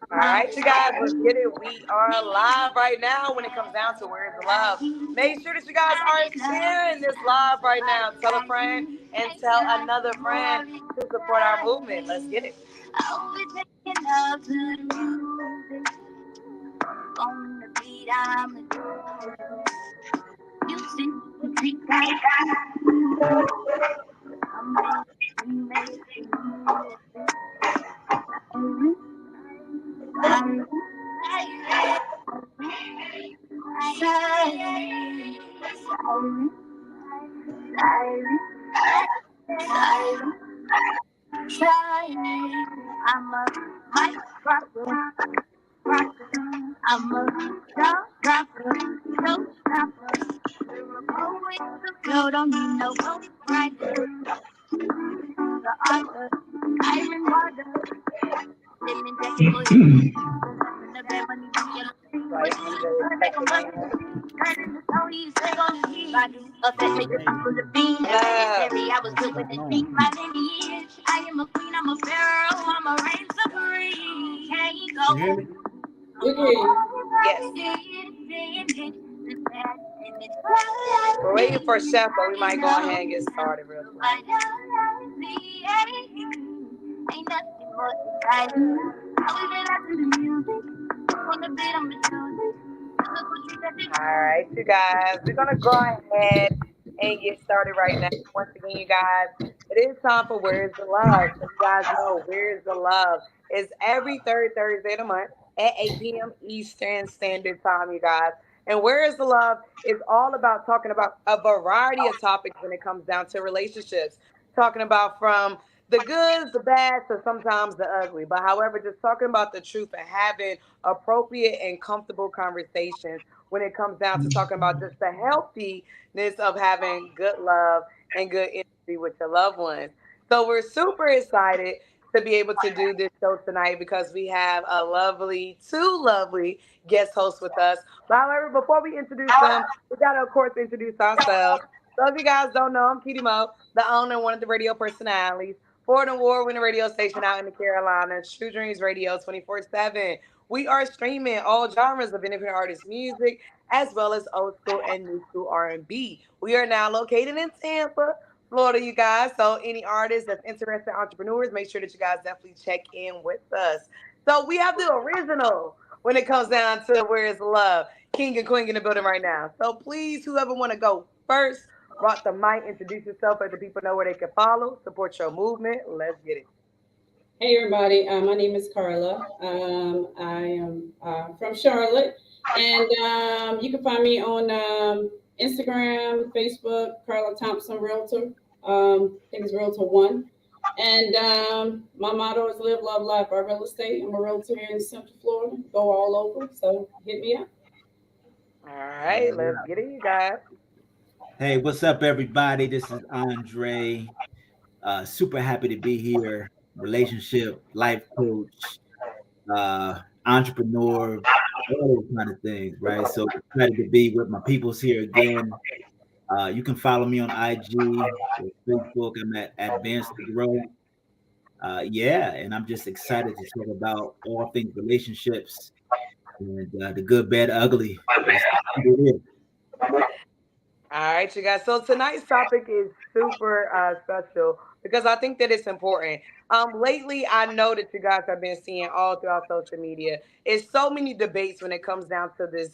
All right, you guys, let's get it. We are live right now when it comes down to Where's the Love. Make sure that you guys are sharing this live right now. Tell a friend and tell another friend to support our movement. Let's get it. You hear me? Yes. We're waiting for Chef, but we might go ahead and get started real quick. All right, you guys, we're gonna go ahead and get started right now. Once again, you guys, it is time for Where's the Love. So you guys know Where's the Love is every third Thursday of the month at 8 p.m. Eastern Standard Time, you guys. And Where's the Love is all about talking about a variety of topics when it comes down to relationships. Talking about from the goods, the bads, to sometimes the ugly. But however, just talking about the truth and having appropriate and comfortable conversations when it comes down to talking about just the healthiness of having good love and good energy with your loved ones. So we're super excited to be able to do this show tonight because we have a lovely, two lovely guest hosts with us. But however, before we introduce them, we gotta of course introduce ourselves. So if you guys don't know, I'm Kitty Mo, the owner and one of the radio personalities for an award-winning radio station out in the Carolinas, True Dreams Radio 24/7. We are streaming all genres of independent artist music, as well as old school and new school R&B. We are now located in Tampa, Florida, you guys. So any artists that's interested, entrepreneurs, make sure that you guys definitely check in with us. So we have the original when it comes down to Where is Love, King and Queen in the building right now. So please, whoever want to go first, rock the mic, introduce yourself, let the people know where they can follow, support your movement. Let's get it. Hey everybody, my name is Carla. I am from Charlotte, and you can find me on Instagram, Facebook, Carla Thompson Realtor. I think it's Realtor One, and my motto is live, love, life by real estate. I'm a realtor here in Central Florida. Go all over, so hit me up. All right, let's get it, you guys. Hey, what's up, everybody? This is Andre. Super happy to be here. Relationship, life coach, entrepreneur, all those kind of things, right? So excited to be with my peoples here again. You can follow me on IG or Facebook. I'm at Advanced to Grow. Yeah, and I'm just excited to talk about all things relationships and the good, bad, ugly. All right, you guys. So tonight's topic is super special because I think that it's important. Lately, I know that you guys have been seeing all throughout social media. It's so many debates when it comes down to this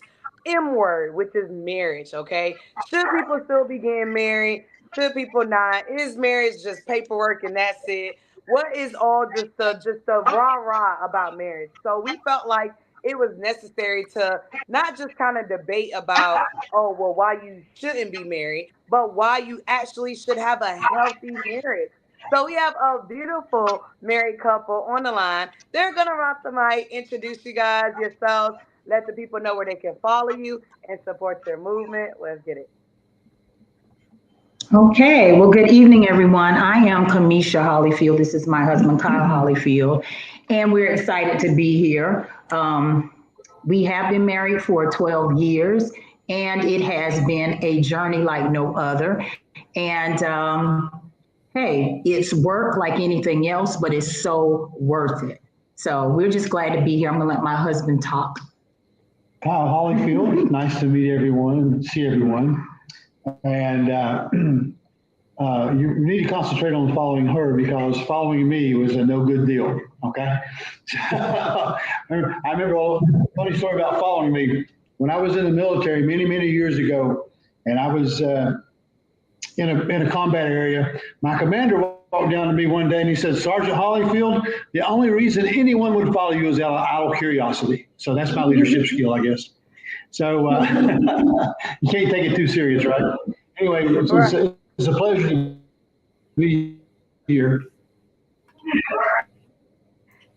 M word, which is marriage. Okay, should people still be getting married? Should people not? Is marriage just paperwork and that's it? What is all just the rah rah about marriage? So we felt like it was necessary to not just kind of debate about, oh, well, why you shouldn't be married, but why you actually should have a healthy marriage. So we have a beautiful married couple on the line. They're gonna rock the mic, introduce you guys yourselves, let the people know where they can follow you and support your movement. Let's get it. Okay, well, good evening, everyone. I am Kamisha Hollyfield. This is my husband, Kyle Hollyfield, and we're excited to be here. We have been married for 12 years, and it has been a journey like no other. And hey, it's work like anything else, but it's so worth it. So we're just glad to be here. I'm gonna let my husband talk. Kyle Hollyfield, nice to meet everyone and see everyone. And you need to concentrate on following her because following me was a no good deal. Okay. I remember a funny story about following me. When I was in the military many years ago, and I was in a combat area, my commander walked down to me one day and he said, "Sergeant Hollyfield, the only reason anyone would follow you is out of idle curiosity." So that's my leadership skill, I guess. So you can't take it too serious, right? Anyway, it's a pleasure to be here.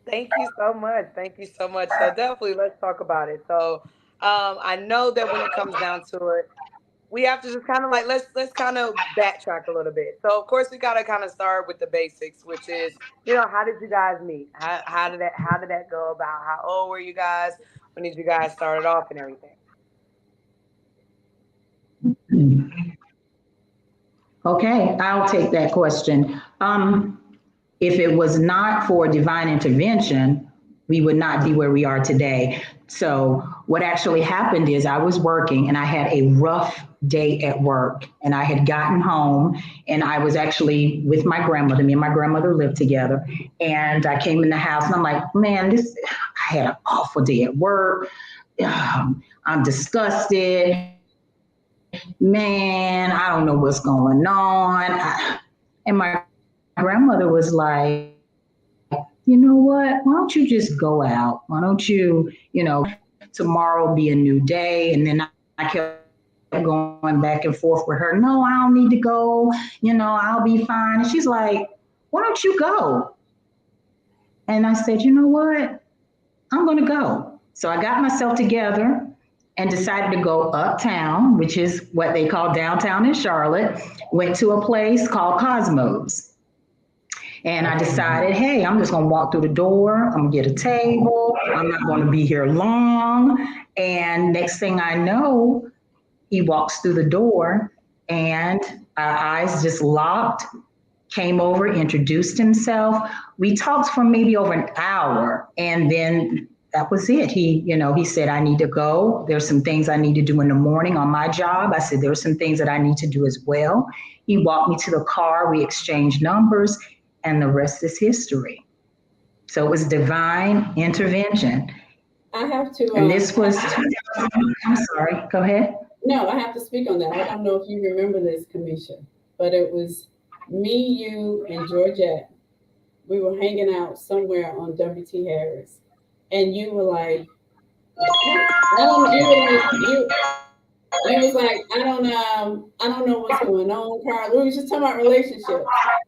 Thank you so much. Thank you so much. So definitely let's talk about it. So I know that when it comes down to it, we have to just kind of like let's kind of backtrack a little bit. So of course we gotta kind of start with the basics, which is, how did you guys meet? How did that go about? How old were you guys? When did you guys start it off and everything? Okay, I'll take that question. If it was not for divine intervention, we would not be where we are today. So what actually happened is I was working and I had a rough day at work, and I had gotten home and I was actually with my grandmother. Me and my grandmother lived together, and I came in the house and I'm like, man, I had an awful day at work. I'm disgusted. Man, I don't know what's going on. And my grandmother was like, you know what? Why don't you just go out? Why don't you, tomorrow be a new day? And then I kept going back and forth with her. No, I don't need to go. I'll be fine. And she's like, why don't you go? And I said, you know what? I'm going to go. So I got myself together and decided to go uptown, which is what they call downtown in Charlotte. Went to a place called Cosmos. And I decided, hey, I'm just gonna walk through the door, I'm gonna get a table, I'm not gonna be here long. And next thing I know, he walks through the door and our eyes just locked, came over, introduced himself. We talked for maybe over an hour, and then that was it. He said, I need to go. There's some things I need to do in the morning on my job. I said, there's some things that I need to do as well. He walked me to the car, we exchanged numbers, and the rest is history. So it was divine intervention. I have to. And this was, I'm sorry, go ahead. No, I have to speak on that. I don't know if you remember this, Kamisha, but it was me, you, and Georgette. We were hanging out somewhere on W.T. Harris. And you were like, you was like, I don't know what's going on, Carl. We was just talking about relationships.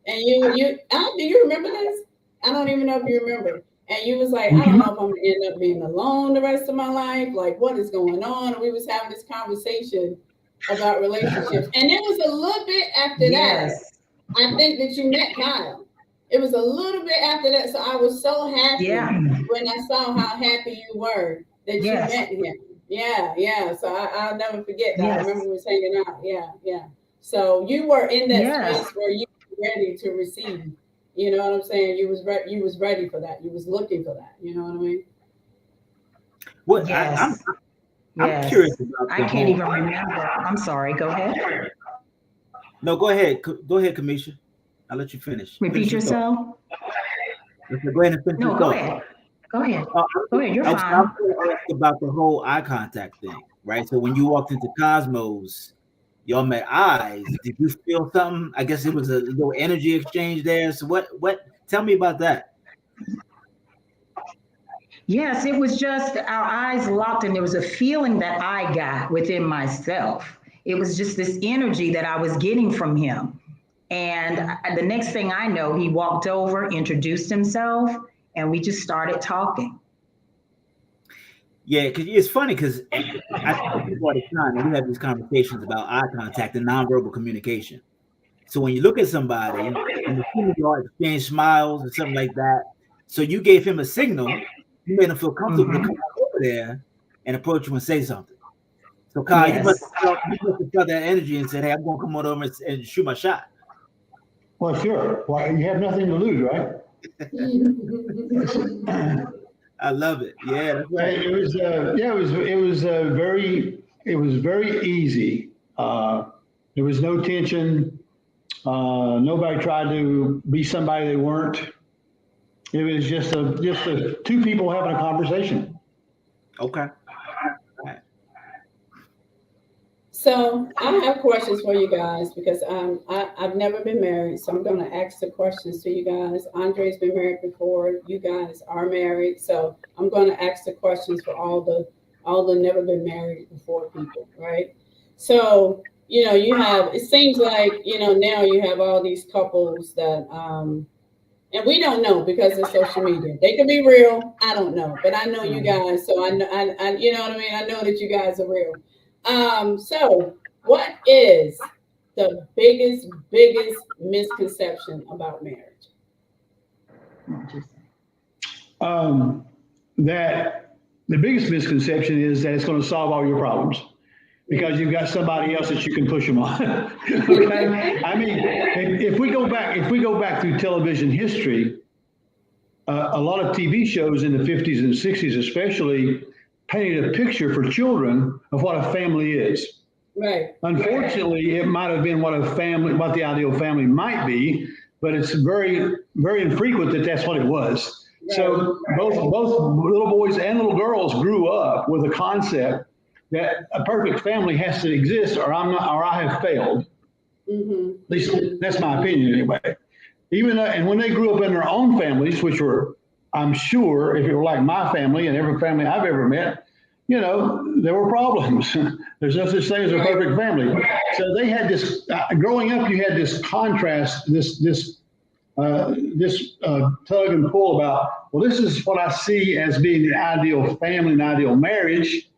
And do you remember this? I don't even know if you remember. And you was like, I don't know if I'm gonna end up being alone the rest of my life. Like, what is going on? And we was having this conversation about relationships. And it was a little bit after that, I think, that you met Kyle. It was a little bit after that. So I was so happy when I saw how happy you were that you met him. Yeah. So I'll never forget that. I remember we was hanging out. Yeah. So you were in that space where you were ready to receive. You know what I'm saying? You was ready for that. You was looking for that. You know what I mean? Well, I'm curious about I can't even remember. I'm sorry. Go ahead. No, go ahead. Go ahead, Kamisha. I'll let you finish. Repeat yourself. Go ahead and finish. No, go ahead. Go ahead. Go ahead. You're fine. I was going to ask about the whole eye contact thing, right? So when you walked into Cosmos, y'all met eyes. Did you feel something? I guess it was a little energy exchange there. So what? Tell me about that. Yes, it was just our eyes locked, and there was a feeling that I got within myself. It was just this energy that I was getting from him. And the next thing I know, he walked over, introduced himself, and we just started talking. Yeah, because it's funny because I think people all the time, and we have these conversations about eye contact and nonverbal communication. So when you look at somebody and you exchange smiles or something like that, so you gave him a signal, you made him feel comfortable to come over there and approach you and say something. So Kyle, you must have felt that energy and said, hey, I'm going to come on over and shoot my shot. Well, sure. Well, you have nothing to lose, right? I love it. Yeah, that's right. It was very easy. There was no tension. Nobody tried to be somebody they weren't. It was just two people having a conversation. Okay. So I have questions for you guys because I've never been married, so I'm going to ask the questions to you guys. Andre's been married before. You guys are married, so I'm going to ask the questions for all the never been married before people, right? So you have. It seems like now you have all these couples that and we don't know because of social media. They could be real. I don't know, but I know you guys, so I know. I you know what I mean. I know that you guys are real. So what is the biggest misconception about marriage? That the biggest misconception is that it's going to solve all your problems because you've got somebody else that you can push them on. Okay? I mean, if we go back through television history, a lot of TV shows in the 50s and 60s especially painted a picture for children of what a family is. Right. Unfortunately, it might have been what the ideal family might be, but it's very, very infrequent that that's what it was. Right. So both little boys and little girls grew up with a concept that a perfect family has to exist, or I have failed. Mm-hmm. At least that's my opinion, anyway. And when they grew up in their own families, which were, I'm sure, if it were like my family and every family I've ever met, there were problems. There's no such thing as a perfect family. So they had this, growing up, you had this contrast, this tug and pull about, well, this is what I see as being the ideal family and ideal marriage,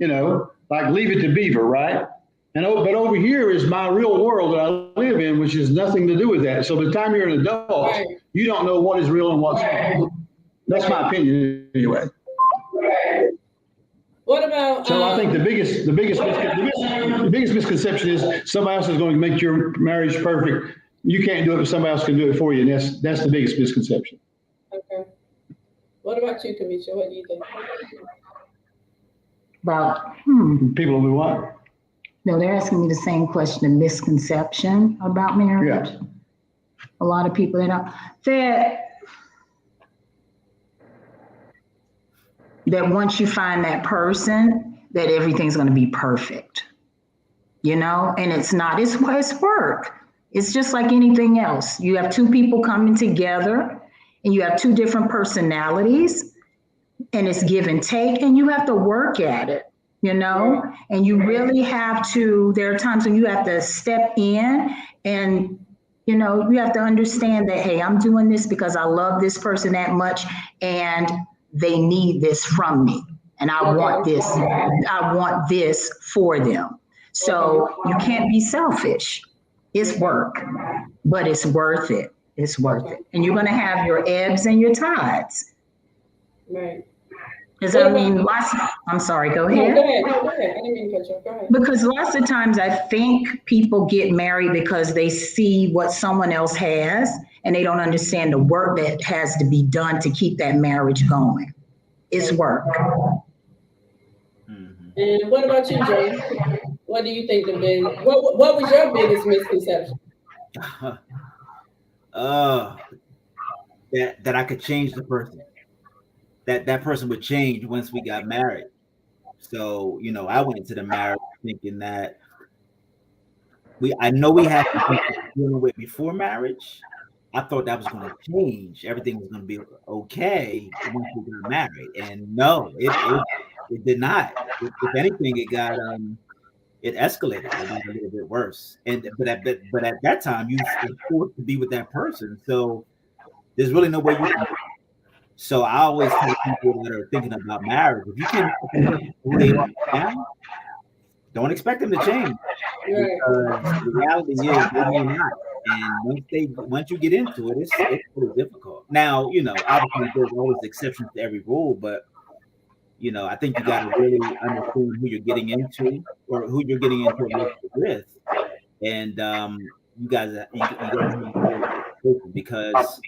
like Leave It to Beaver, right? But over here is my real world that I live in, which has nothing to do with that. So by the time you're an adult, you don't know what is real and what's not. That's my opinion anyway. What about? So I think the biggest misconception is somebody else is going to make your marriage perfect. You can't do it, but somebody else can do it for you, and that's the biggest misconception. Okay. What about you, Kamisha? What do you think? About people who what? No, they're asking me the same question, a misconception about marriage. Yeah. A lot of people that once you find that person, that everything's going to be perfect, and it's not. It's work. It's just like anything else. You have two people coming together and you have two different personalities and it's give and take and you have to work at it, and you really have to, there are times when you have to step in and, you have to understand that, hey, I'm doing this because I love this person that much and they need this from me. And I want this for them. So you can't be selfish. It's work, but it's worth it. It's worth it. And you're going to have your ebbs and your tides. Right. I'm sorry, go ahead. No, go ahead. I didn't mean to cut you off. Go ahead. Because lots of times I think people get married because they see what someone else has and they don't understand the work that has to be done to keep that marriage going. It's work. Mm-hmm. And what about you, Jay? What do you think what was your biggest misconception? That I could change the person. That person would change once we got married. So, I went into the marriage thinking that I know we had to dealing with before marriage. I thought that was going to change. Everything was going to be okay once we got married. And no, it did not. If anything, it escalated. It got a little bit worse. But at that time, you were forced to be with that person. So there's really no way you can. So I always tell people that are thinking about marriage, if you can't who they are now, don't expect them to change. Because the reality is they may not. And once you get into it, it's pretty difficult. Now, obviously there's always exceptions to every rule, but I think you got to really understand who you're getting into or who you're getting into a relationship with. And you guys because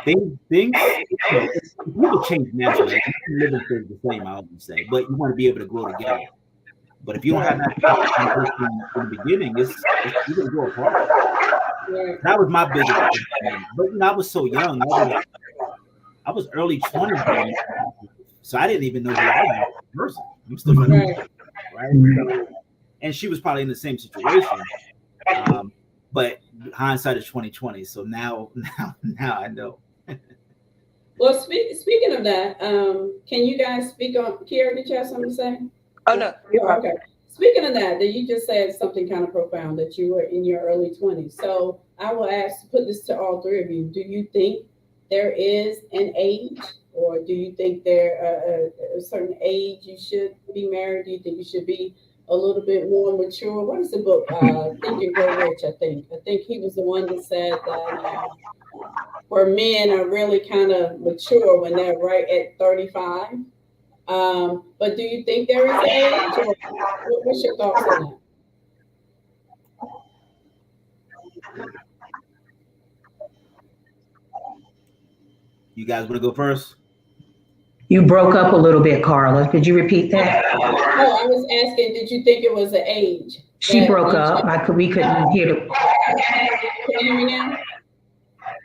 things people change naturally. Like, living stays the same, I always say, but you want to be able to grow together. But if you don't have that transition in the beginning, it's you're gonna go apart. That was my biggest thing. But I was so young. I was early 20s, man. So I didn't even know who I was as a person. I'm still right? So, and she was probably in the same situation. But hindsight is 2020. So now I know. Well, speaking of that, can you guys speak on? Kiara, did you have something to say? Oh no. Okay. Speaking of that you just said something kind of profound, that you were in your early 20s. So I will put this to all three of you. Do you think there is an age, or do you think there a certain age you should be married? Do you think you should be a little bit more mature? What is the book? Think and Grow Rich, I think. I think he was the one that said that where men are really kind of mature when they're right at 35. But do you think there is an age? Or what's your thoughts on that? You guys want to go first? You broke up a little bit, Carla. Could you repeat that? Oh, I was asking, did you think it was an age? She broke up. We couldn't hear the. Can you hear me now?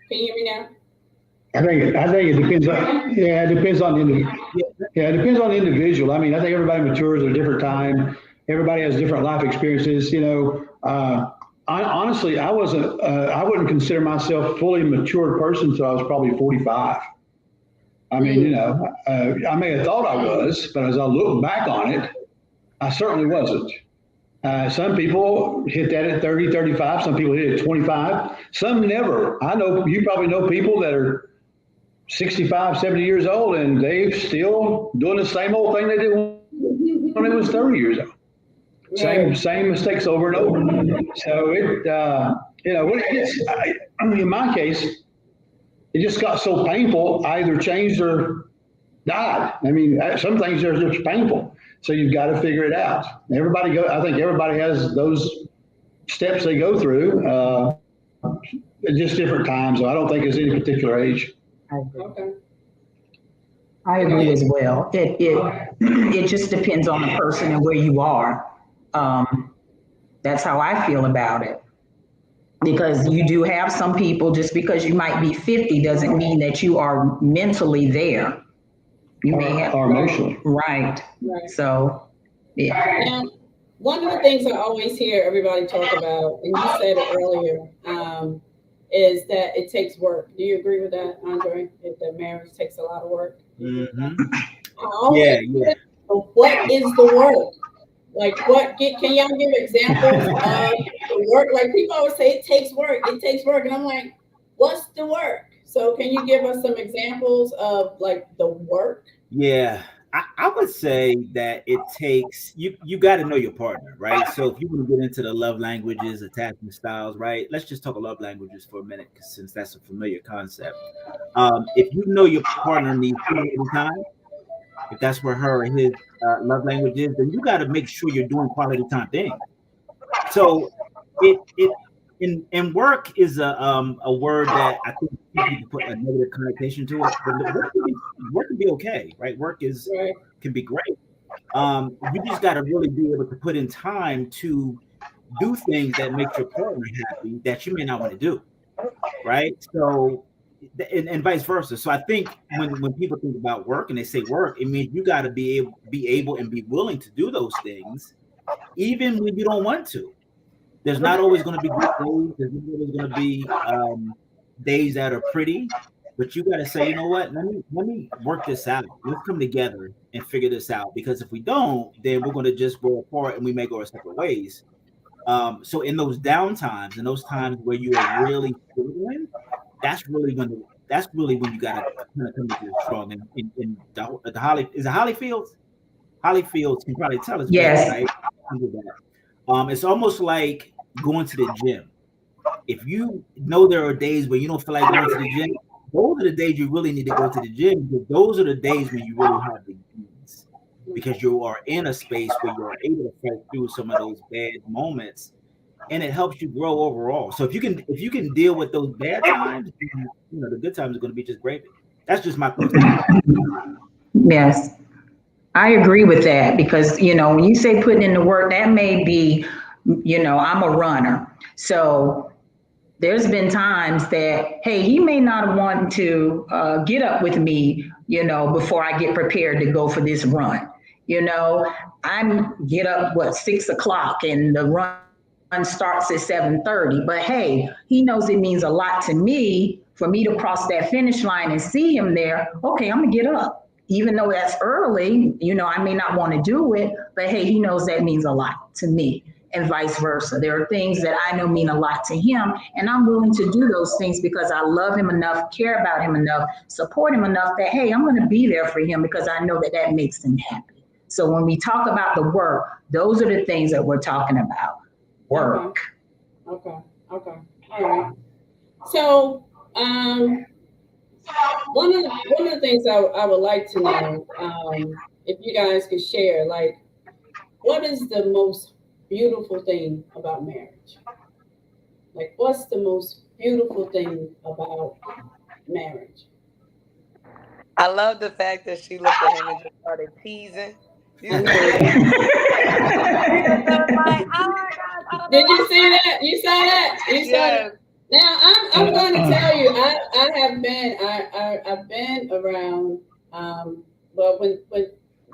Can you hear me now? I think it depends on it depends on the individual. I mean, I think everybody matures at a different time. Everybody has different life experiences. Honestly, I wouldn't consider myself a fully matured person until I was probably 45. I mean, I may have thought I was, but as I look back on it, I certainly wasn't. Some people hit that at 30, 35. Some people hit it at 25. Some never. I know you probably know people that are 65, 70 years old, and they're still doing the same old thing they did when they was 30 years old. Same mistakes over and over. So in my case, it just got so painful. I either changed or died. I mean, some things are just painful. So you've got to figure it out. I think everybody has those steps they go through at just different times. So I don't think there's any particular age. I agree as well. It just depends on the person and where you are. That's how I feel about it. Because you do have some people, just because you might be 50 doesn't mean that you are mentally there. You may have or emotionally. Right. So, yeah. Now, one of the things I always hear everybody talk about, and you said it earlier, is that it takes work. Do you agree with that, Andre? That marriage takes a lot of work? Mm-hmm. Yeah. What is the work? Like, can y'all give examples of the work? Like, people always say it takes work. And I'm like, what's the work? So can you give us some examples of like the work? Yeah, I would say that it takes, you got to know your partner, right? So if you want to get into the love languages, attachment styles, right? Let's just talk love languages for a minute, since that's a familiar concept. If you know your partner needs quality time, if that's where her or his love language is, then you got to make sure you're doing quality time things. So in work is a word that I think people put a negative connotation to it, but work can be okay, right? Work can be great. You just got to really be able to put in time to do things that make your partner happy that you may not want to do, right? So, and vice versa. So I think when people think about work and they say work, it means you got to be able and be willing to do those things, even when you don't want to. There's not always going to be good days. There's not always going to be days that are pretty, but you got to say, you know what? Let me work this out. Let's come together and figure this out. Because if we don't, then we're going to just go apart and we may go our separate ways. So in those downtimes, in those times where you are really struggling, that's really when you got to kind of come together strong. In the Holly Fields? Holly Fields can probably tell us. Yes. Better, right? It's almost like going to the gym. If you know there are days where you don't feel like going to the gym, those are the days you really need to go to the gym, because those are the days when you really have the gains, because you are in a space where you're able to fight through some of those bad moments and it helps you grow overall. So if you can deal with those bad times, the good times are going to be just gravy. That's just my personal. Yes, I agree with that because, when you say putting in the work, that may be, I'm a runner. So there's been times that, hey, he may not want to get up with me, before I get prepared to go for this run. I get up, 6 o'clock, and the run starts at 7:30. But hey, he knows it means a lot to me for me to cross that finish line and see him there. Okay, I'm gonna get up. Even though that's early, I may not want to do it, but hey, he knows that means a lot to me, and vice versa. There are things that I know mean a lot to him, and I'm willing to do those things because I love him enough, care about him enough, support him enough that, hey, I'm going to be there for him because I know that makes him happy. So when we talk about the work, those are the things that we're talking about. Work. Okay. All right. So, one of the things I would like to know, if you guys could share, like, what is the most beautiful thing about marriage? Like, what's the most beautiful thing about marriage? I love the fact that she looked at him and just started teasing. Did you see that? You saw that? Yes. Now I'm going to tell you, I've been around. Well, when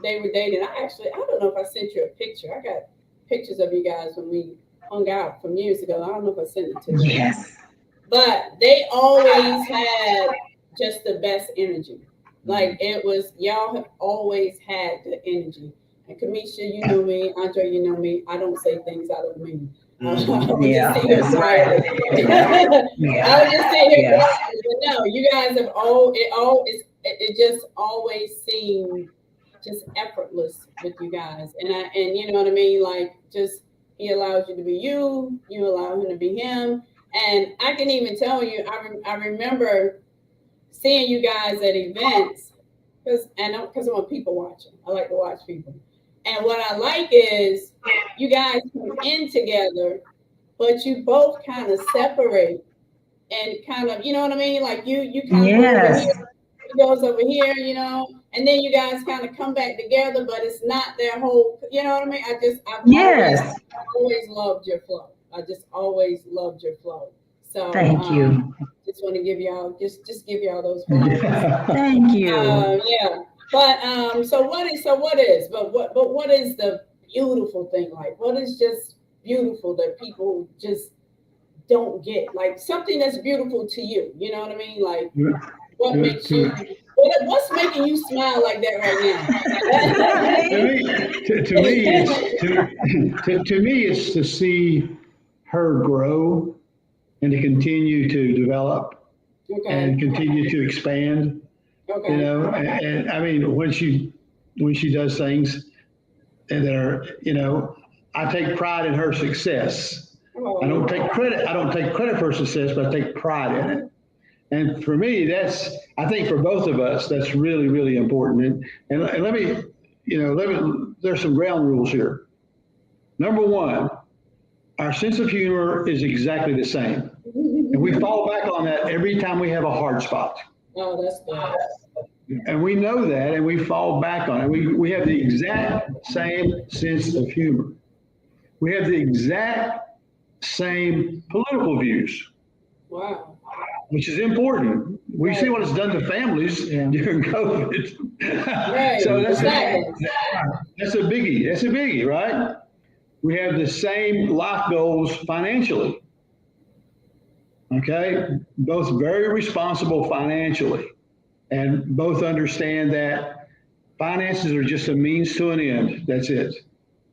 they were dating, I don't know if I sent you a picture. I got pictures of you guys when we hung out from years ago. I don't know if I sent it to you. Yes. But they always had just the best energy. Like, it was, y'all have always had the energy. And Kamisha, you know me. Andre, you know me. I don't say things out of me. Yeah, that's right. I was just saying here, but no, you guys have it just always seemed just effortless with you guys, and you know what I mean, like, just he allows you to be you, you allow him to be him, and I can even tell you, I remember seeing you guys at events because I'm a people watcher. I like to watch people. And what I like is you guys come in together, but you both kind of separate and kind of, you know what I mean? Like you kind of go over here, he goes over here, and then you guys kind of come back together, but it's not their whole, you know what I mean? I've always loved your flow. I just always loved your flow. So thank you. Just want to give y'all, just give y'all those flowers. Thank you. Yeah. But so what is the beautiful thing? Like, what is just beautiful that people just don't get? Like, something that's beautiful to you, you know what I mean? Like, what makes you, what's making you smile like that right now? To me, it's to see her grow and to continue to develop and continue to expand. Okay. And I mean, when she does things that are, I take pride in her success. I don't take credit for her success, but I take pride in it. And for me, I think for both of us, that's really, really important. And let me, there's some ground rules here. Number one, our sense of humor is exactly the same. And we fall back on that every time we have a hard spot. Oh, that's good. And we know that, and we fall back on it. We have the exact same sense of humor. We have the exact same political views. Wow. Which is important. We see what it's done to families during COVID. Right. So that's a biggie. That's a biggie, right? We have the same life goals financially. Okay? Both very responsible financially. And both understand that finances are just a means to an end. That's it.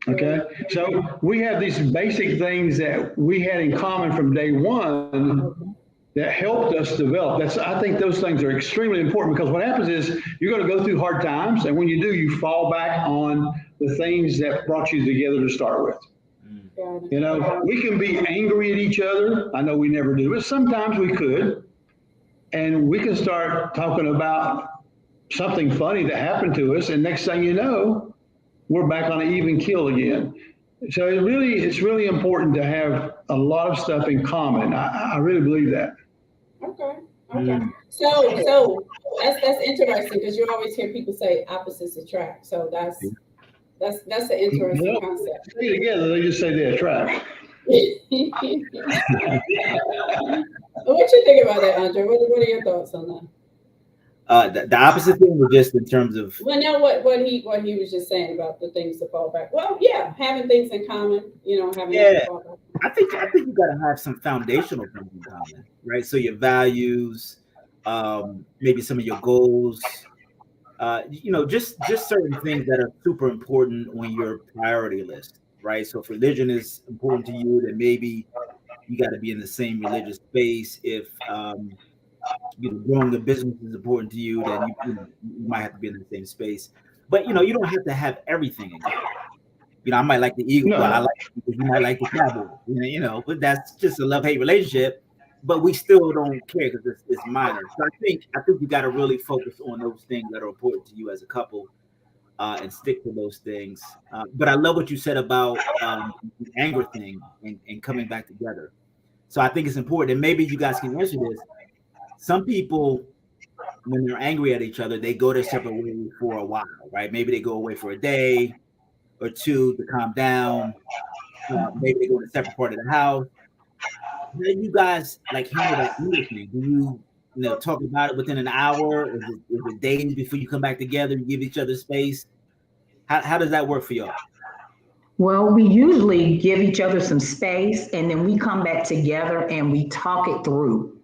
Okay? So we have these basic things that we had in common from day one that helped us develop. I think those things are extremely important, because what happens is you're going to go through hard times, and when you do, you fall back on the things that brought you together to start with. We can be angry at each other. I know we never do, but sometimes we could. And we can start talking about something funny that happened to us, and next thing you know, we're back on an even keel again. So it's really important to have a lot of stuff in common. I really believe that. Okay. Okay. So that's interesting because you always hear people say opposites attract. So that's an interesting concept. Stay together, they just say they attract. What you think about that, Andre? What are your thoughts on that? The opposite thing was just in terms of. Well, no, what he was just saying about the things to fall back. Well, yeah, having things in common, having Yeah. to fall back. I think you got to have some foundational things in common, right? So your values, maybe some of your goals, just certain things that are super important on your priority list, right? So if religion is important to you, then maybe you got to be in the same religious space. If growing a business is important to you, then you might have to be in the same space. But you don't have to have everything in common. I might like the Eagles, but I like it because you might like the Cowboys. But that's just a love-hate relationship. But we still don't care because it's minor. So I think you got to really focus on those things that are important to you as a couple, and stick to those things. But I love what you said about the anger thing and coming back together. So I think it's important, and maybe you guys can answer this. Some people, when they're angry at each other, they go their separate ways for a while, right? Maybe they go away for a day or two to calm down. Maybe they go in a separate part of the house. How do you guys handle that anger thing? Do you talk about it within an hour? Is it days before you come back together? You give each other space. How does that work for y'all? Well, we usually give each other some space, and then we come back together and we talk it through.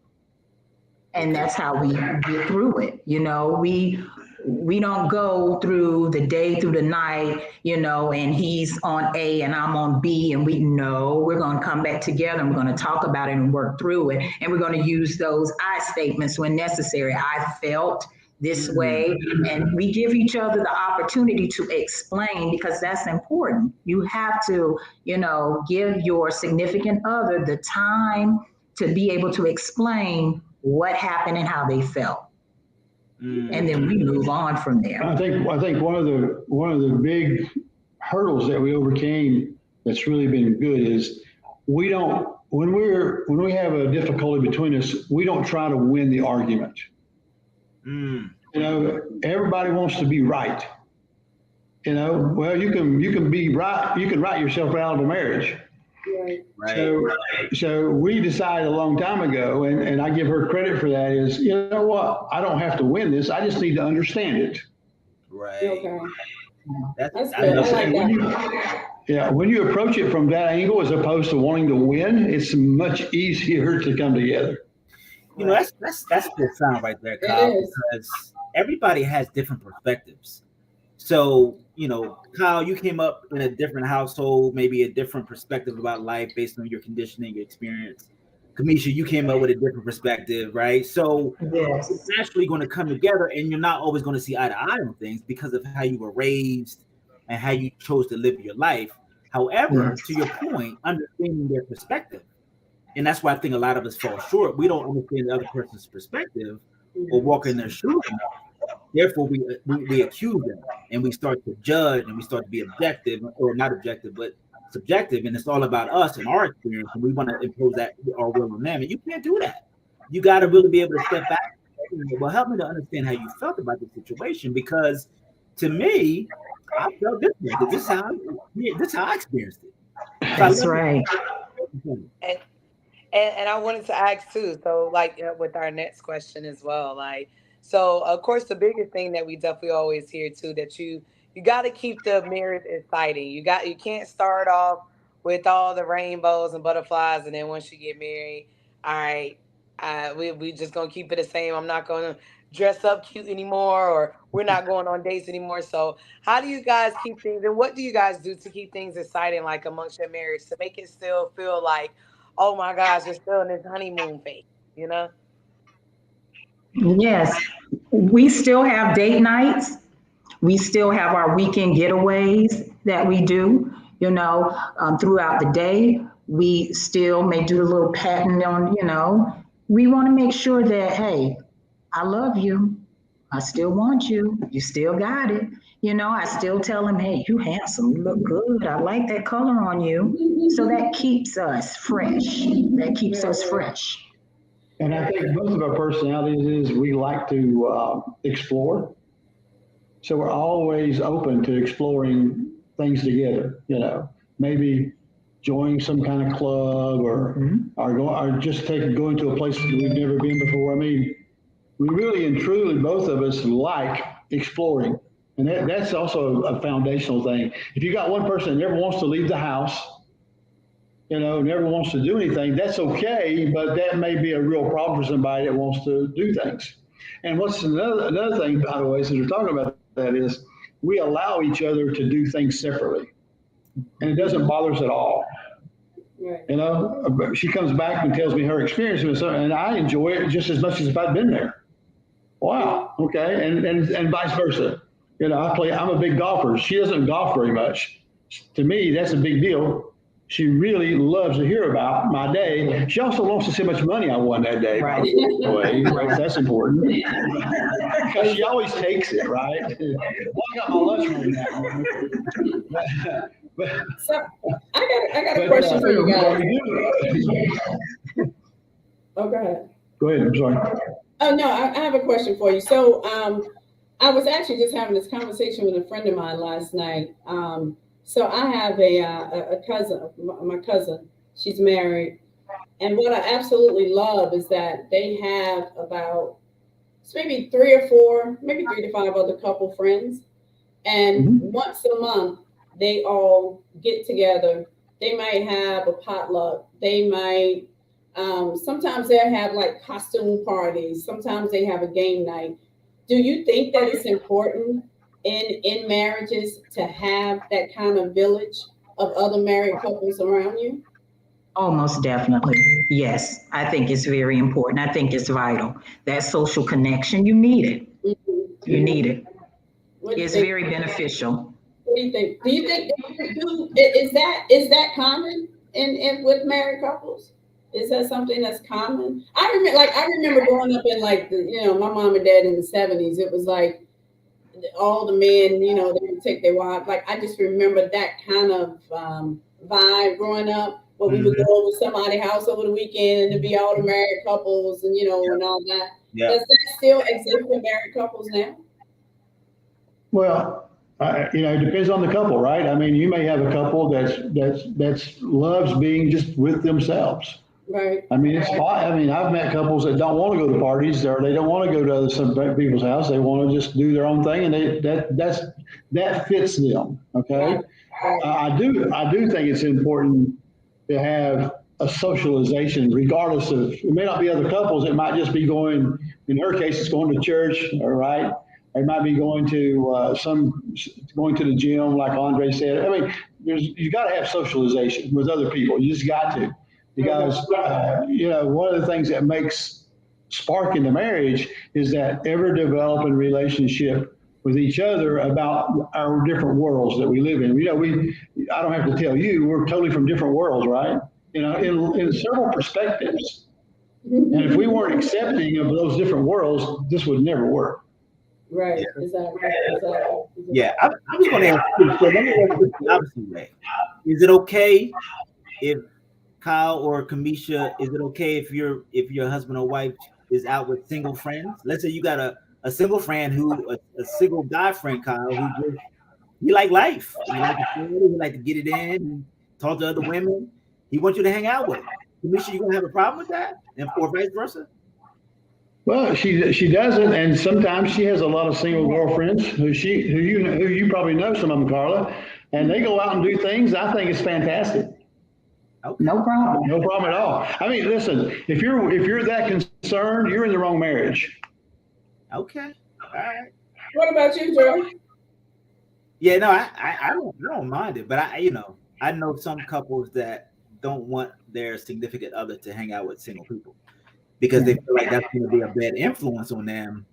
And that's how we get through it. We don't go through the day, through the night, and he's on A and I'm on B, and we're going to come back together and we're going to talk about it and work through it. And we're going to use those I statements when necessary. I felt this way, and we give each other the opportunity to explain, because that's important. You have to, give your significant other the time to be able to explain what happened and how they felt. And then we move on from there. I think one of the big hurdles that we overcame that's really been good is when we have a difficulty between us, we don't try to win the argument. Everybody wants to be right. Well, you can be right. You can write yourself out of a marriage. Right. So we decided a long time ago, and I give her credit for that, is, you know what? I don't have to win this. I just need to understand it. Right. Okay. That's good. I like that. When you approach it from that angle, as opposed to wanting to win, it's much easier to come together. That's good sound right there, Kyle, because everybody has different perspectives. So, Kyle, you came up in a different household, maybe a different perspective about life based on your conditioning, your experience. Kamisha, you came up with a different perspective, right? So it's naturally going to come together, and you're not always going to see eye to eye on things because of how you were raised and how you chose to live your life. However, to your point, understanding their perspective. And that's why I think a lot of us fall short. We don't understand the other person's perspective or walk in their shoes. Therefore, we accuse them, and we start to judge, and we start to be objective, or not objective, but subjective. And it's all about us and our experience, and we want to impose that our will on them. And you can't do that. You got to really be able to step back. Well, help me to understand how you felt about the situation, because to me, I felt different. This is how I experienced it. That's right. And I wanted to ask too, so with our next question as well, so of course the biggest thing that we definitely always hear too, that you got to keep the marriage exciting. You can't start off with all the rainbows and butterflies, and then once you get married, all right, we just gonna keep it the same. I'm not gonna dress up cute anymore, or we're not going on dates anymore. So how do you guys keep things, and what do you guys do to keep things exciting, amongst your marriage, to make it still feel like, oh my gosh, you're still in this honeymoon phase, Yes, we still have date nights. We still have our weekend getaways that we do, throughout the day. We still may do a little patting on, we want to make sure that, hey, I love you. I still want you. You still got it. I still tell him, hey, you handsome. You look good. I like that color on you. So that keeps us fresh. That keeps us fresh. And I think most of our personalities is we like to explore. So we're always open to exploring things together, maybe joining some kind of club or just going to a place that we've never been before. I mean, we really and truly, both of us like exploring. And that's also a foundational thing. If you got one person that never wants to leave the house, never wants to do anything, that's okay, but that may be a real problem for somebody that wants to do things. And what's another thing, by the way, since we're talking about that, is we allow each other to do things separately. And it doesn't bother us at all. Right. She comes back and tells me her experience with something, and I enjoy it just as much as if I'd been there. Wow. Okay. And vice versa. I'm a big golfer. She doesn't golf very much. To me, that's a big deal. She really loves to hear about my day. She also wants to see how much money I won that day. Right. Right. That's important. Because she always takes it, right? Well, I got my lunch money now. So I got a question for you guys. Oh, go ahead. Go ahead. I'm sorry. Oh no, I have a question for you. So I was actually just having this conversation with a friend of mine last night. So I have a cousin, my cousin. She's married, and what I absolutely love is that they have about maybe 3 or 4, maybe 3 to 5 other couple friends, and once a month they all get together. They might have a potluck. They might sometimes they'll have like costume parties. Sometimes they have a game night. Do you think that it's important in marriages to have that kind of village of other married couples around you? Oh, most definitely. Yes, I think it's very important. I think it's vital. That social connection, you need it. Mm-hmm. You need it. It's very beneficial. What do you think? Do you think is that common in with married couples? Is that something that's common? I remember growing up in my mom and dad in the 70s. It was like all the men, they would take their wives. Like I just remember that kind of vibe growing up, where we would go over to somebody's house over the weekend and to be all the married couples and and all that. Yeah. Does that still exist with married couples now? Well, it depends on the couple, right? I mean, you may have a couple that's loves being just with themselves. Right. I mean, I've met couples that don't want to go to parties, or they don't want to go to some people's house. They want to just do their own thing, and that fits them. Okay. I do think it's important to have a socialization, regardless of, it may not be other couples. It might just be going, in her case, it's going to church. All right. It might be going to going to the gym, like Andre said. I mean, you got to have socialization with other people. You just got to. Because, one of the things that makes spark in the marriage is that ever developing relationship with each other about our different worlds that we live in. I don't have to tell you, we're totally from different worlds, right? In several perspectives. And if we weren't accepting of those different worlds, this would never work. Right, yeah. Exactly. Yeah, I was going to ask you, so let me ask this the opposite way. Is it okay if Kyle or Kamisha, is it okay if your husband or wife is out with single friends? Let's say you got a single friend a single guy friend, Kyle, who he like life. He like to get it in and talk to other women. He wants you to hang out with him. Kamisha, you gonna have a problem with that? Or vice versa? Well, she doesn't, and sometimes she has a lot of single girlfriends who you probably know some of them, Carla, and they go out and do things. I think it's fantastic. Okay. No problem. No problem at all. I mean, listen, if you're that concerned, you're in the wrong marriage. Okay. All right. What about you, Joe? Yeah, no, I don't mind it, but I know some couples that don't want their significant other to hang out with single people because they feel like that's going to be a bad influence on them.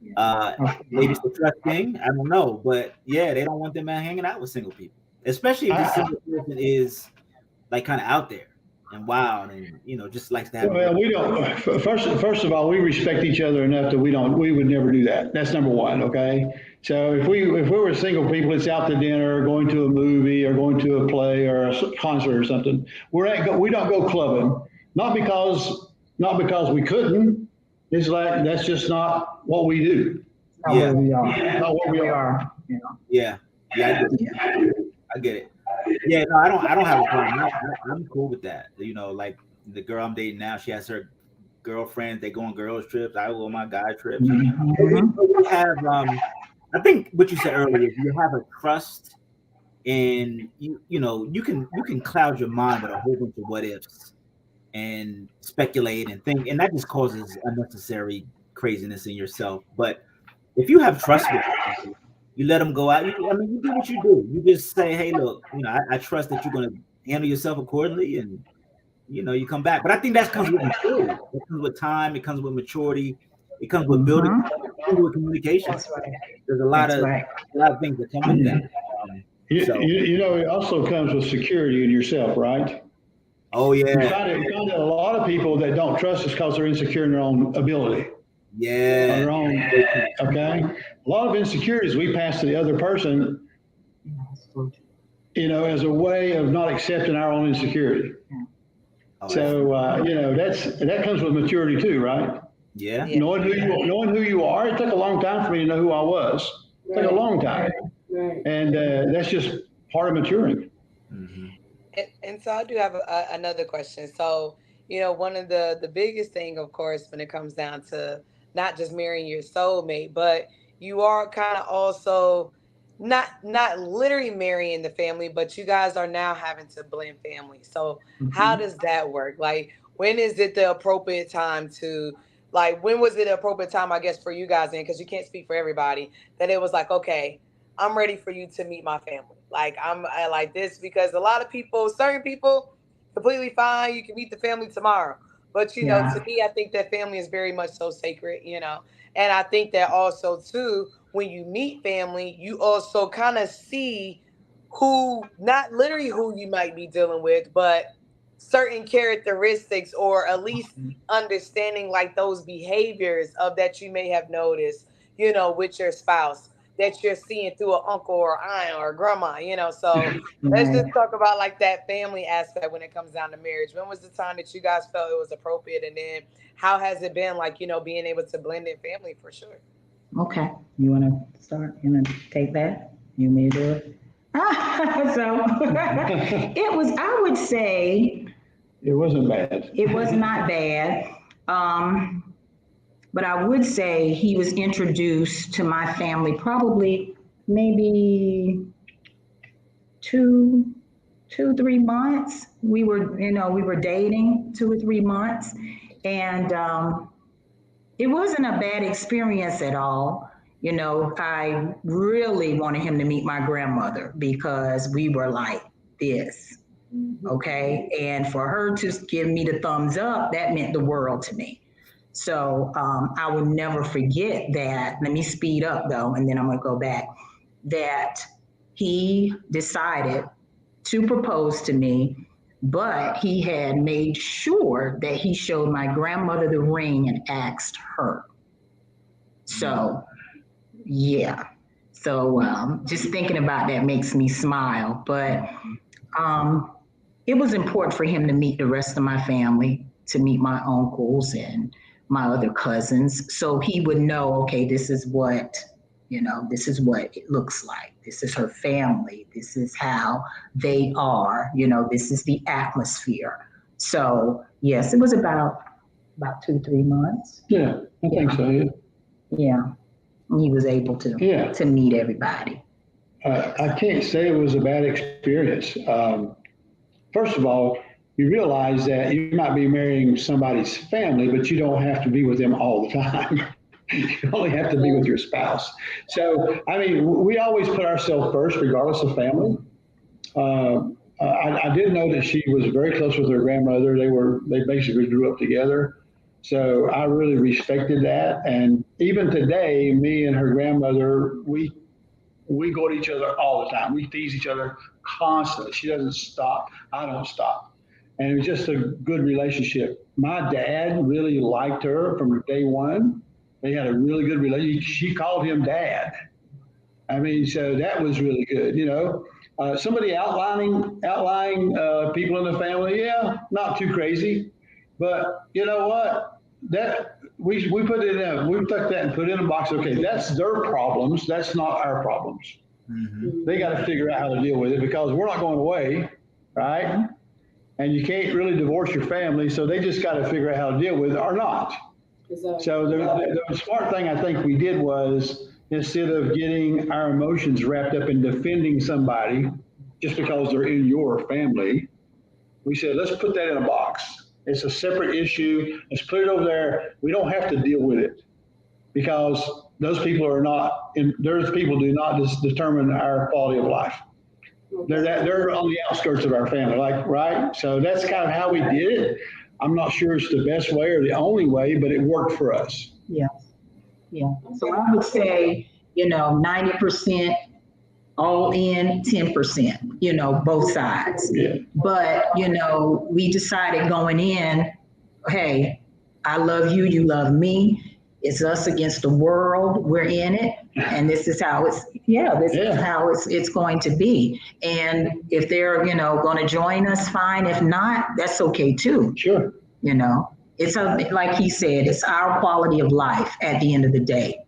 Maybe it's a trust thing. I don't know, but yeah, they don't want them hanging out with single people, especially if the single person is like kind of out there. and wild, and just likes to have. Well, we don't. First of all, we respect each other enough that we would never do that. That's number one. Okay. So if we were single people, it's out to dinner, or going to a movie, or going to a play, or a concert, or something. We don't go clubbing, not because we couldn't. It's like that's just not what we do. Not where we are. Not what we are. Yeah, I get it. Yeah, no, I don't have a problem. I'm cool with that. Like the girl I'm dating now, she has her girlfriends. They go on girls trips. I go on my guy trips. We have, I think what you said earlier is you have a trust, and you can cloud your mind with a whole bunch of what ifs and speculate and think, and that just causes unnecessary craziness in yourself. But if you have trust with people, you let them go out. You do what you do. You just say, hey, look, I trust that you're going to handle yourself accordingly, and you come back. But I think that comes with maturity. It comes with time. It comes with maturity. It comes with building. It comes with communication. That's right. There's a lot of things that come with that. It also comes with security in yourself, right? Oh yeah. You find that a lot of people that don't trust us because they're insecure in their own ability. Yeah. On their own. Okay. A lot of insecurities we pass to the other person, as a way of not accepting our own insecurity. So that comes with maturity too, right? Yeah. Knowing who you are. It took a long time for me to know who I was. It took a long time. Right. And that's just part of maturing. Mm-hmm. And so I do have another question. So, one of the biggest thing, of course, when it comes down to not just marrying your soulmate, but you are kind of also not literally marrying the family, but you guys are now having to blend families. So how does that work? Like, when is it the appropriate time to, when was it the appropriate time, I guess, for you guys in, because you can't speak for everybody, that it was like, okay, I'm ready for you to meet my family. I like this, because a lot of people, certain people, completely fine. You can meet the family tomorrow. But, to me, I think that family is very much so sacred, And I think that also, too, when you meet family, you also kind of see who, not literally who you might be dealing with, but certain characteristics, or at least understanding those behaviors of that you may have noticed, with your spouse, that you're seeing through an uncle or aunt or grandma, So let's just talk about that family aspect when it comes down to marriage. When was the time that you guys felt it was appropriate? And then how has it been being able to blend in family for sure? Okay. You want to start? You want to take that? You may do it. So it was, I would say. It wasn't bad. It was not bad. But I would say he was introduced to my family probably maybe 3 months. We were dating 2 or 3 months, and it wasn't a bad experience at all. I really wanted him to meet my grandmother because we were like this, okay? And for her to give me the thumbs up, that meant the world to me. So I will never forget that. Let me speed up though, and then I'm gonna go back. That he decided to propose to me, but he had made sure that he showed my grandmother the ring and asked her. So, yeah. So just thinking about that makes me smile. But it was important for him to meet the rest of my family, to meet my uncles and my other cousins, so he would know, okay, this is what it looks like. This is her family. This is how they are. This is the atmosphere. So yes, it was about 2-3 months. Yeah, I think so. Yeah. Yeah, he was able to meet everybody. I can't say it was a bad experience. First of all, you realize that you might be marrying somebody's family, but you don't have to be with them all the time. You only have to be with your spouse. So, we always put ourselves first, regardless of family. I did know that she was very close with her grandmother. They basically grew up together. So I really respected that. And even today, me and her grandmother, we go to each other all the time. We tease each other constantly. She doesn't stop. I don't stop. and it was just a good relationship. My dad really liked her from day one. They had a really good relationship. She called him dad. I mean, so that was really good, you know. Somebody outlying people in the family, yeah, not too crazy, but you know what? That we put it in, we took that and put it in a box. Okay, that's their problems. That's not our problems. Mm-hmm. They got to figure out how to deal with it because we're not going away, right? And you can't really divorce your family, so they just got to figure out how to deal with it or not. Exactly. So the smart thing I think we did was, instead of getting our emotions wrapped up in defending somebody just because they're in your family, we said, let's put that in a box. It's a separate issue. Let's put it over there. We don't have to deal with it because those people are not, those people do not determine our quality of life. They're on the outskirts of our family, like, right? So that's kind of how we did it. I'm not sure it's the best way or the only way, but it worked for us. Yeah. Yeah. So I would say, 90% all in, 10%, both sides. Yeah. But, we decided going in, hey, I love you, you love me. It's us against the world. We're in it. And this is how it's how it's going to be. And if they're, going to join us, fine. If not, that's okay too. Sure. It's like he said, it's our quality of life at the end of the day.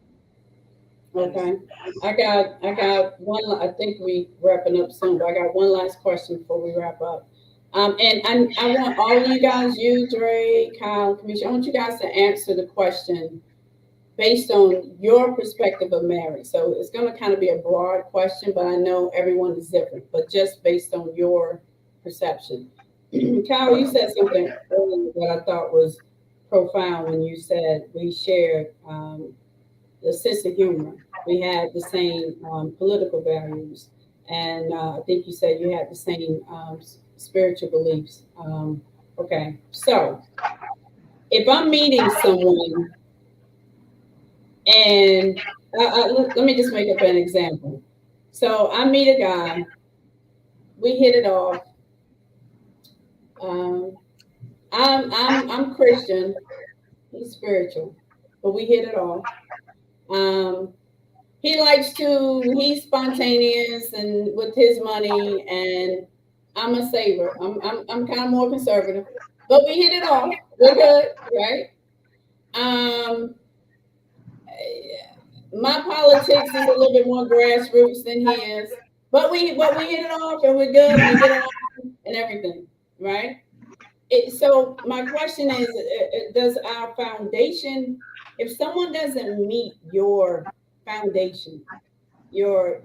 Okay. I got one, I think we wrapping up soon, but I got one last question before we wrap up. And I want all of you guys, you, Dre, Kyle, Kamisha, I want you guys to answer the question based on your perspective of marriage. So it's going to kind of be a broad question, but I know everyone is different, but just based on your perception. Kyle, you said something earlier that I thought was profound when you said we shared the sense of humor. We had the same political values. And I think you said you had the same spiritual beliefs. Okay, so if I'm meeting someone and let me just make up an example. So I meet a guy, we hit it off. I'm Christian, he's spiritual, but we hit it off. He's spontaneous and with his money, and I'm a saver. I'm kind of more conservative, but we hit it off. We're good, right? My politics is a little bit more grassroots than his, but we hit it off and we're good and we get along and everything, right? So my question is, does our foundation, if someone doesn't meet your foundation, your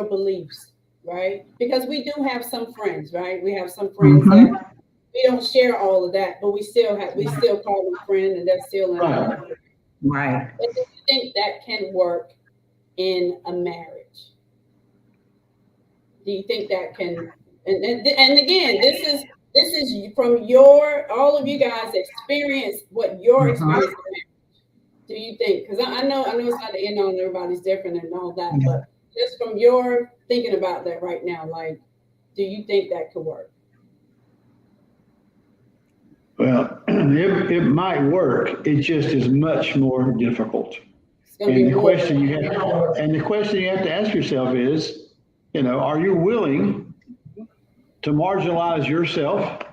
beliefs, right? Because we do have some friends, right? We have some friends that we don't share all of that, but we still call them a friend, and that's still in our life. Right. Do you think that can work in a marriage? Do you think that can? And again, this is from all of you guys' experience, what your experience is. Do you think? Because I know it's not the end on, everybody's different and all that, but just from your thinking about that right now, like, do you think that could work? Well, it might work. It just is much more difficult. And the question you have to ask yourself is, are you willing to marginalize yourself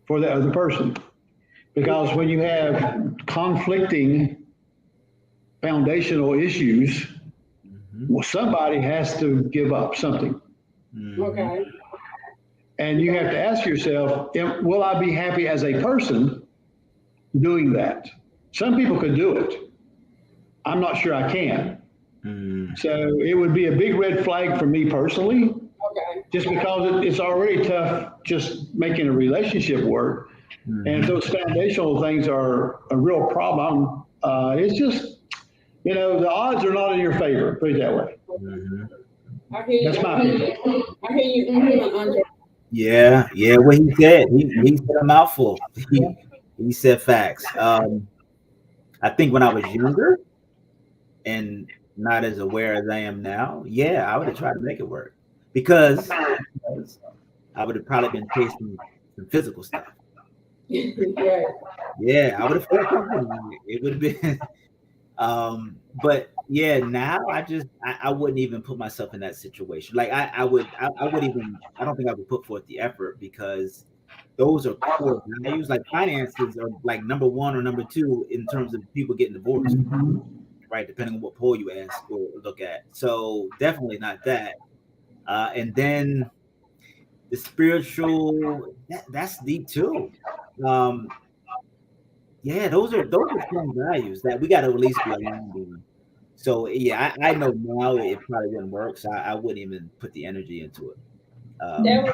for the other person? Because when you have conflicting foundational issues, well, somebody has to give up something. Okay. And you have to ask yourself, will I be happy as a person doing that? Some people could do it. I'm not sure I can. So it would be a big red flag for me personally, just because it's already tough just making a relationship work. And if those foundational things are a real problem, it's just, the odds are not in your favor, put it that way. I hear you. That's my opinion. I hear you, Andre. Yeah. What he said, he said a mouthful. He said facts. I think when I was younger and not as aware as I am now, I would have tried to make it work because I would have probably been chasing some physical stuff. Right. Yeah, I would have felt comfortable. It would have been. But yeah, now I wouldn't even put myself in that situation. Like I would even, I don't think I would put forth the effort, because those are core values. Like finances are like number one or number two in terms of people getting divorced, right? Depending on what poll you ask or look at. So definitely not that. And then the spiritual, that's deep too. Yeah, those are strong values that we got to at least be aligned on. So yeah, I know now it probably wouldn't work, so I wouldn't even put the energy into it. There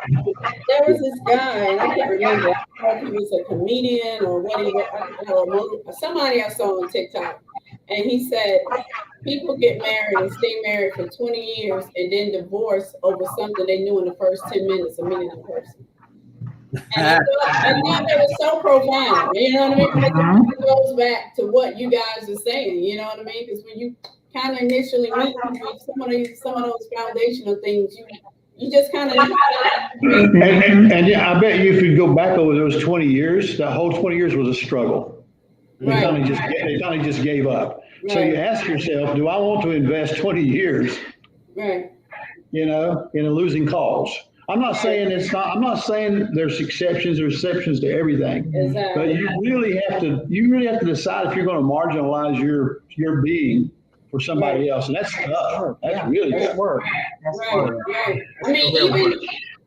was this guy, and I can't remember. I don't know if he was a comedian or what he was, or somebody I saw on TikTok, and he said people get married and stay married for 20 years and then divorce over something they knew in the first 10 minutes of meeting a person. And I thought that was so profound. You know what I mean? Because it goes back to what you guys are saying. You know what I mean? Because when you kind of initially meet people, some of those foundational things, you just kind of. And yeah, I bet you if you go back over those 20 years, that whole 20 years was a struggle. They kind of just gave up. Right. So you ask yourself, do I want to invest 20 years? Right. You know, in a losing cause? I'm not saying there's exceptions or exceptions to everything. Exactly. But you really have to decide if you're going to marginalize your being for somebody else, and that's tough. That's really tough work. Right. I mean,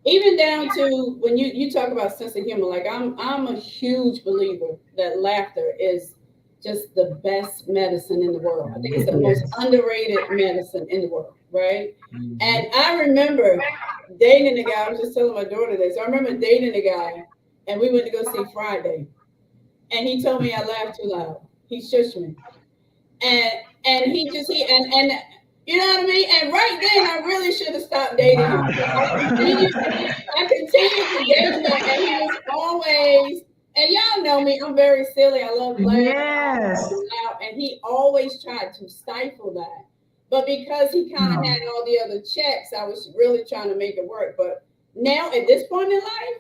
even down to when you talk about sense of humor, like I'm a huge believer that laughter is just the best medicine in the world. I think it's the most underrated medicine in the world, right? Mm-hmm. And I remember dating a guy. I was just telling my daughter this. I remember dating a guy, and we went to go see Friday, and he told me I laughed too loud. He shushed me, and he you know what I mean? And right then, I really should have stopped dating him. I continued to date him, and he was always. And y'all know me, I'm very silly. I love laughing. Yes. And he always tried to stifle that. But because he kind of had all the other checks, I was really trying to make it work. But now, at this point in life,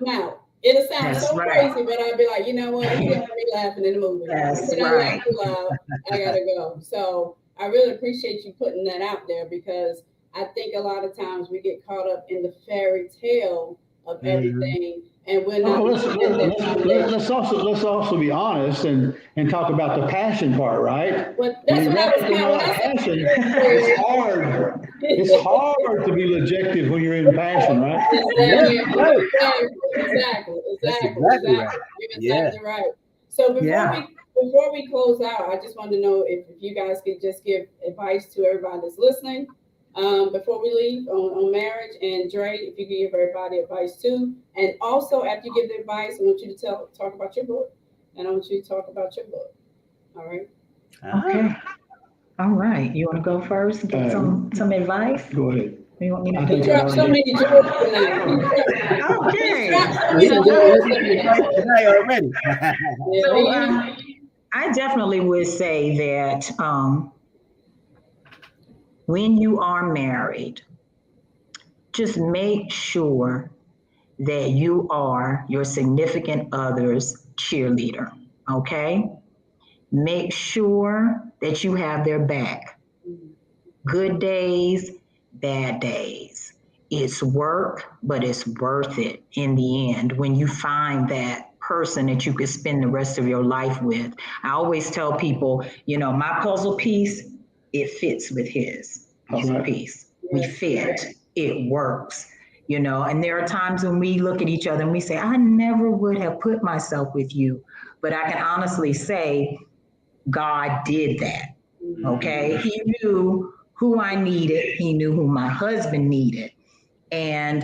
now, it'll sound crazy, but I'll be like, you know what? He's going to be laughing in the movie. That's right. Too loud, I got to go. So I really appreciate you putting that out there, because I think a lot of times we get caught up in the fairy tale of everything. And we're not. Let's also be honest and talk about the passion part, right? But that's what I was passion. It's hard. It's hard to be objective when you're in passion, right? Exactly. You're exactly right. So before we close out, I just wanted to know if you guys could just give advice to everybody that's listening. Before we leave on marriage, and Dre, if you could give everybody advice too. And also, after you give the advice, I want you to talk about your book. And I want you to talk about your book. All right? Okay. All right. You want to go first and give some advice? Go ahead. You want me to you dropped so many jokes tonight. Okay. Already. So, I definitely would say that when you are married, just make sure that you are your significant other's cheerleader, okay? Make sure that you have their back. Good days, bad days. It's work, but it's worth it in the end when you find that person that you could spend the rest of your life with. I always tell people, my puzzle piece, it fits with his puzzle piece. We fit, it works, and there are times when we look at each other and we say, I never would have put myself with you. But I can honestly say, God did that, okay? He knew who I needed. He knew who my husband needed. And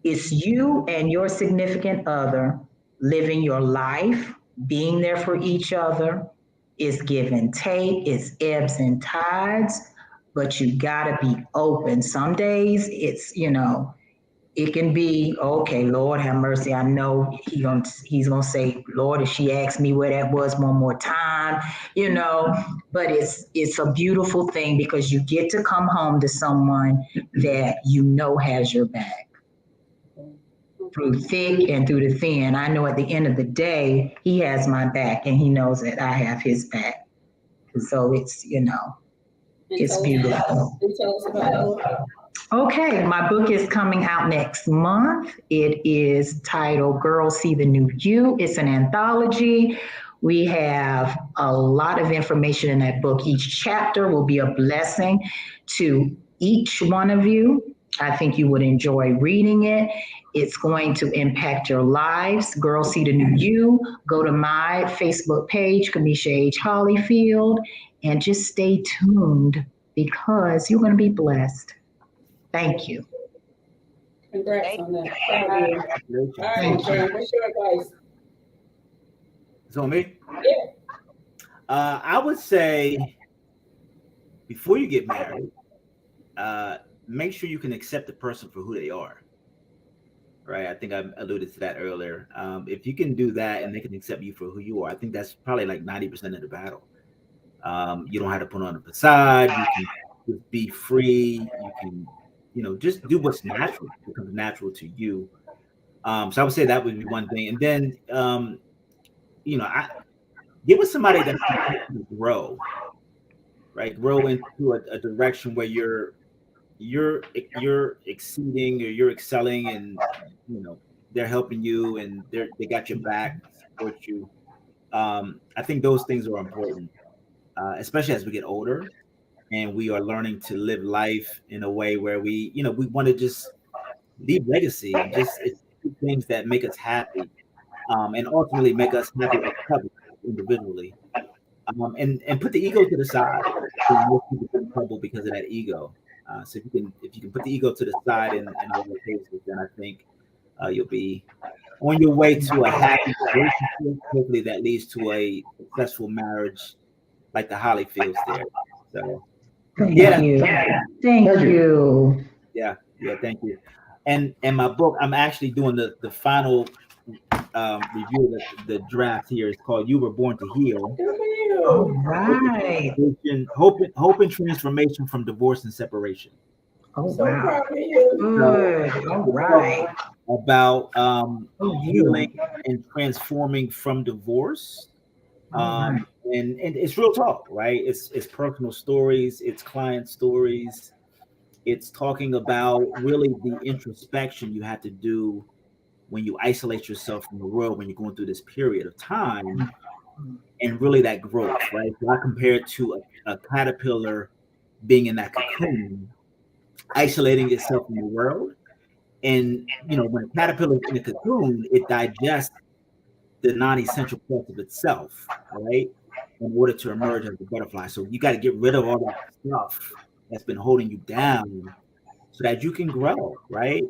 it's you and your significant other living your life, being there for each other. It's give and take, it's ebbs and tides, but you gotta be open. Some days it's, it can be, okay, Lord have mercy. I know he's gonna say, Lord, if she asks me where that was one more time, but it's a beautiful thing because you get to come home to someone that has your back. through thick and through the thin. I know at the end of the day, he has my back and he knows that I have his back. And so it's, And it's tell us- beautiful. And tell us about Ella. Okay, my book is coming out next month. It is titled Girls See the New You. It's an anthology. We have a lot of information in that book. Each chapter will be a blessing to each one of you. I think you would enjoy reading it. It's going to impact your lives. Girls See the New You. Go to my Facebook page, Kamisha H. Hollyfield, and just stay tuned because you're going to be blessed. Thank you. Congrats on that. Proud of you. All right, John, what's your advice? So me? Yeah. I would say before you get married, make sure you can accept the person for who they are. Right? I think I alluded to that earlier. If you can do that and they can accept you for who you are, I think that's probably like 90% of the battle. You don't have to put on a facade. You can just be free. You can, just do what's natural, becomes natural to you. So I would say that would be one thing. And then, I get with somebody that can grow, right? Grow into a direction where you're exceeding or you're excelling, and they're helping you and they got your back, support you. I think those things are important, especially as we get older and we are learning to live life in a way where we want to just leave legacy and just do things that make us happy, and ultimately make us happy individually. And put the ego to the side. Most people get in trouble because of that ego. So if you can put the ego to the side in all the cases, then I think you'll be on your way to a happy relationship. Hopefully that leads to a successful marriage like the Hollyfields there. So Thank you. Thank you. Yeah, thank you. And my book, I'm actually doing the final review of the draft here. It's called You Were Born to Heal. All right. Hope and transformation from divorce and separation. Oh, So wow. proud of you. Good. All right. About healing and transforming from divorce. And it's real talk, right? It's personal stories, it's client stories. It's talking about really the introspection you have to do when you isolate yourself from the world, when you're going through this period of time, and really that growth, right? So I compare it to a caterpillar being in that cocoon, isolating itself from the world. And, when a caterpillar is in a cocoon, it digests the non-essential parts of itself, right? In order to emerge as a butterfly. So you got to get rid of all that stuff that's been holding you down so that you can grow, right?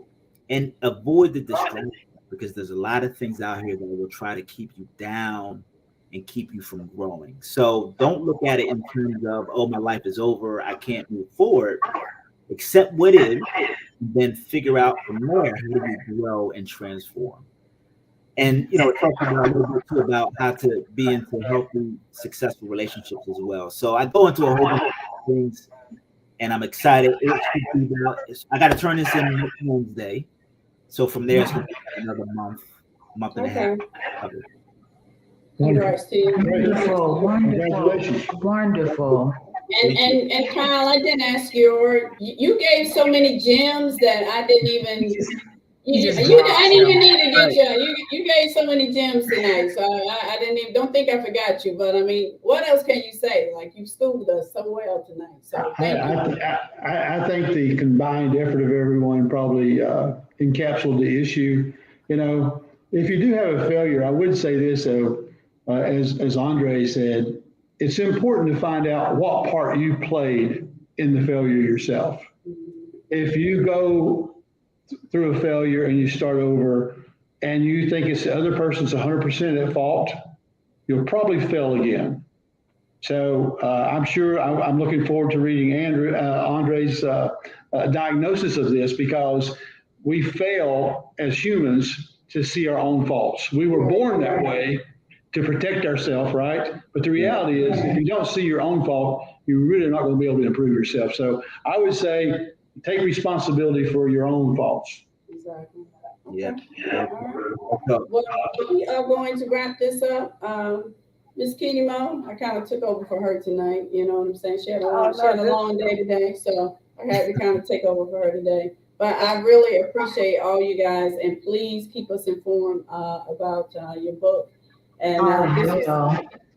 And avoid the distraction, because there's a lot of things out here that will try to keep you down and keep you from growing. So don't look at it in terms of, oh, my life is over, I can't move forward. Accept what is, and then figure out from there how do you grow and transform. And it talks about a little bit too about how to be into healthy, successful relationships as well. So I go into a whole bunch of things, and I'm excited. I got to turn this in next Wednesday. So from there, it's going to be another month and a half. Congrats to you. Wonderful. And Kyle, I didn't ask you gave so many gems that I didn't even. I didn't even need to get you. You gave so many gems tonight, so I don't think I forgot you. But I mean, what else can you say? Like, you schooled us so well tonight. So thank you. I think the combined effort of everyone probably encapsulated the issue. If you do have a failure, I would say this though, as Andre said, it's important to find out what part you played in the failure yourself. If you go through a failure and you start over and you think it's the other person's 100% at fault, you'll probably fail again. So I'm sure I'm looking forward to reading Andre's diagnosis of this, because we fail as humans to see our own faults. We were born that way to protect ourselves, right? But the reality is, if you don't see your own fault, you're really not going to be able to improve yourself. So I would say, take responsibility for your own faults. Exactly. Yeah. All right. What's up? Well, we are going to wrap this up. Miss Kitty Mo, I kind of took over for her tonight. You know what I'm saying? She had a long day today, so I had to kind of take over for her today. But I really appreciate all you guys, and please keep us informed about your book. And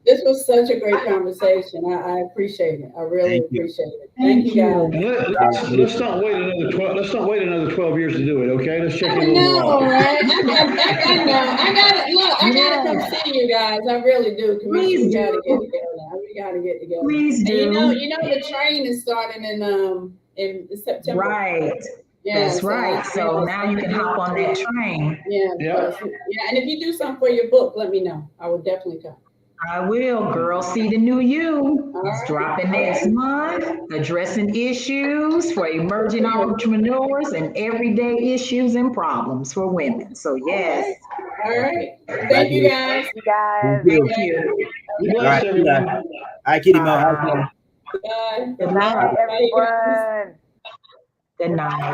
this was such a great conversation. I appreciate it. I really appreciate it. Thank you guys. Let's not wait another 12. Let's not wait another 12 years to do it. Okay, let's check in a little No, more. right? I gotta come see you guys. I really do. Please We gotta do. get together. We gotta get together. Please And do. you know the train is starting in September. Right. Yeah, That's right. So now you can hop on that train. Yeah. Yeah. And if you do something for your book, let me know. I will definitely come. I will, girl. See the new you. All It's right. dropping next month, addressing issues for emerging entrepreneurs and everyday issues and problems for women. So yes. All right. Thank you guys. You guys. Thank you. Be All blessed, right, everyone. all right, Kitty Mo. Bye. Good Bye, night. everyone. Good night.